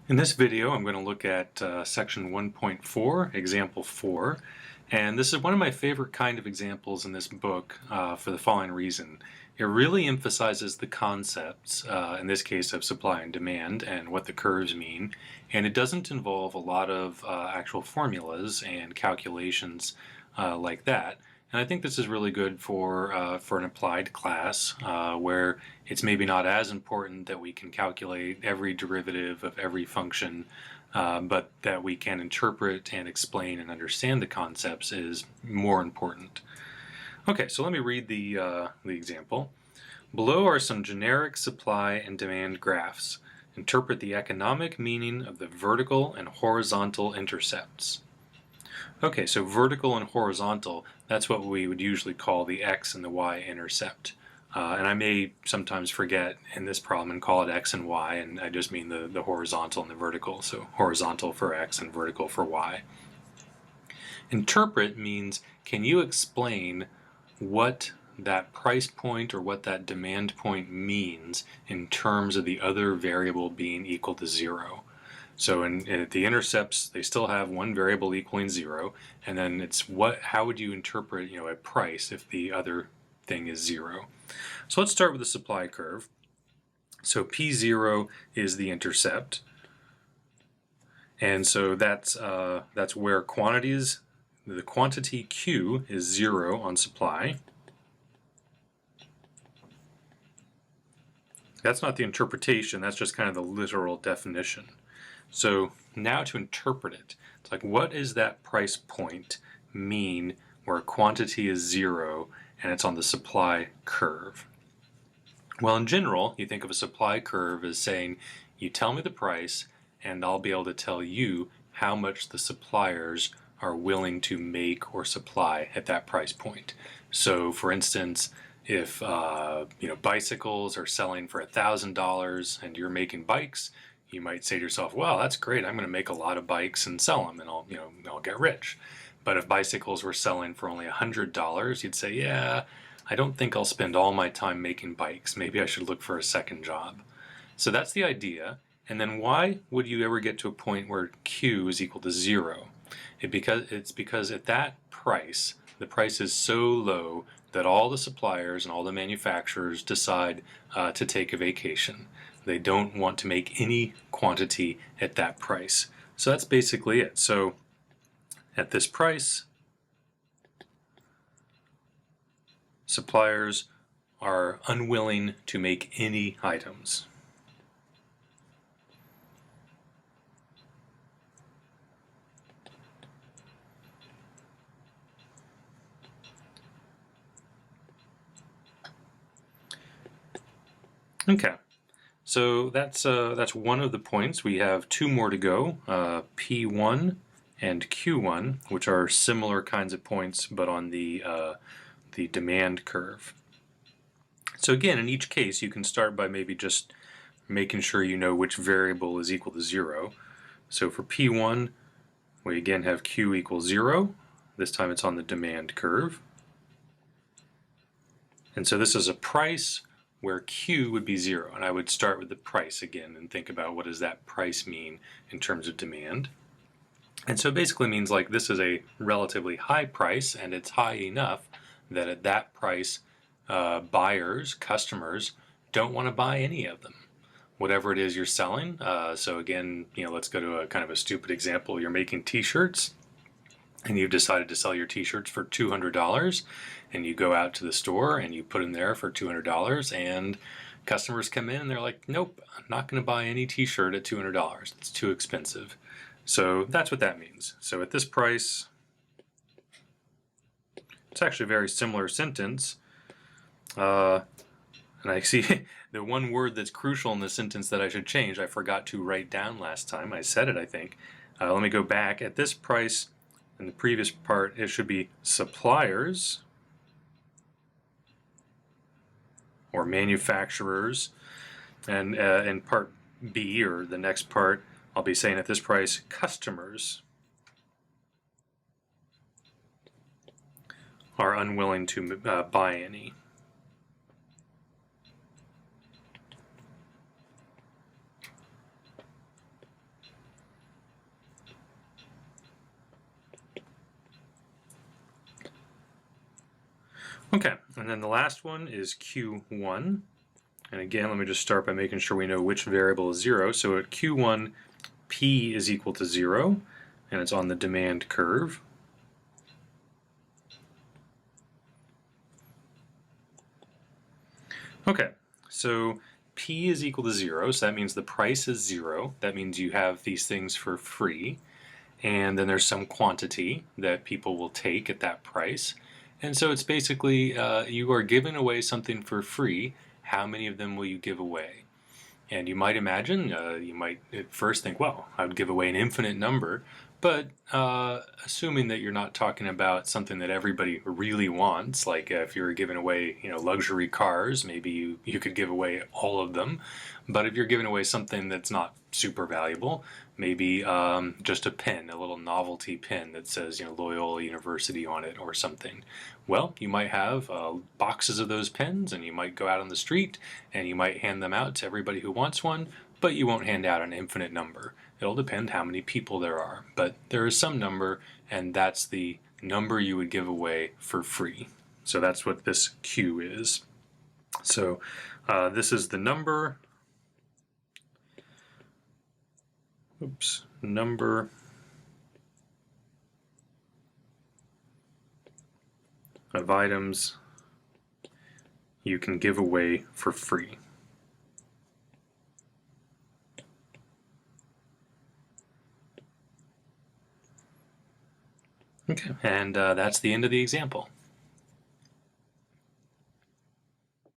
In this video, I'm going to look at section 1.4, example 4, and this is one of my favorite kind of examples in this book for the following reason. It really emphasizes the concepts, in this case of supply and demand, and what the curves mean, and it doesn't involve a lot of actual formulas and calculations like that. And I think this is really good for an applied class where it's maybe not as important that we can calculate every derivative of every function, but that we can interpret and explain and understand the concepts is more important. Okay, so let me read the example. Below are some generic supply and demand graphs. Interpret the economic meaning of the vertical and horizontal intercepts. Okay, so vertical and horizontal, that's what we would usually call the x and the y intercept. And I may sometimes forget in this problem and call it x and y, and I just mean the horizontal and the vertical. So horizontal for x and vertical for y. Interpret means, can you explain what that price point or what that demand point means in terms of the other variable being equal to 0? So in the intercepts, they still have one variable equaling 0, and then it's how would you interpret a price if the other thing is 0? So let's start with the supply curve. So P0 is the intercept, and so that's where quantities, the quantity Q is 0 on supply. That's not the interpretation, that's just kind of the literal definition. So now to interpret it, it's like, what does that price point mean where quantity is 0 and it's on the supply curve? Well, in general, you think of a supply curve as saying, you tell me the price and I'll be able to tell you how much the suppliers are willing to make or supply at that price point. So for instance, if bicycles are selling for $1,000 and you're making bikes, you might say to yourself, well, that's great, I'm going to make a lot of bikes and sell them and I'll get rich. But if bicycles were selling for only $100, you'd say, yeah, I don't think I'll spend all my time making bikes. Maybe I should look for a second job. So that's the idea. And then why would you ever get to a point where Q is equal to 0? It's because at that price, the price is so low that all the suppliers and all the manufacturers decide to take a vacation. They don't want to make any quantity at that price. So that's basically it. So at this price, suppliers are unwilling to make any items. Okay. So that's one of the points. We have two more to go, P1 and Q1, which are similar kinds of points, but on the demand curve. So again, in each case, you can start by maybe just making sure you know which variable is equal to 0. So for P1, we again have Q equals 0. This time it's on the demand curve. And so this is a price where Q would be 0, and I would start with the price again and think about what does that price mean in terms of demand. And so it basically means like this is a relatively high price, and it's high enough that at that price buyers, customers, don't want to buy any of them, whatever it is you're selling. So again, let's go to a kind of a stupid example. You're making t-shirts, and you've decided to sell your t-shirts for $200, and you go out to the store and you put them there for $200, and customers come in and they're like, nope, I'm not going to buy any t-shirt at $200. It's too expensive. So that's what that means. So at this price, it's actually a very similar sentence. And I see the one word that's crucial in this sentence that I should change, I forgot to write down last time. I said it, I think. Let me go back. At this price, in the previous part, it should be suppliers or manufacturers. And in part B, or the next part, I'll be saying at this price, customers are unwilling to buy any. Okay, and then the last one is Q1. And again, let me just start by making sure we know which variable is 0. So at Q1, P is equal to 0, and it's on the demand curve. Okay, so P is equal to 0, so that means the price is 0. That means you have these things for free, and then there's some quantity that people will take at that price. And so it's basically you are giving away something for free. How many of them will you give away? And you might imagine, you might at first think, well, I would give away an infinite number. But assuming that you're not talking about something that everybody really wants, like if you were giving away, luxury cars, maybe you could give away all of them. But if you're giving away something that's not super valuable, maybe just a pin, a little novelty pin that says, Loyola University on it or something. Well, you might have boxes of those pins, and you might go out on the street and you might hand them out to everybody who wants one, but you won't hand out an infinite number. It'll depend how many people there are, but there is some number, and that's the number you would give away for free. So that's what this Q is. So this is the number, number of items you can give away for free. Okay, and that's the end of the example.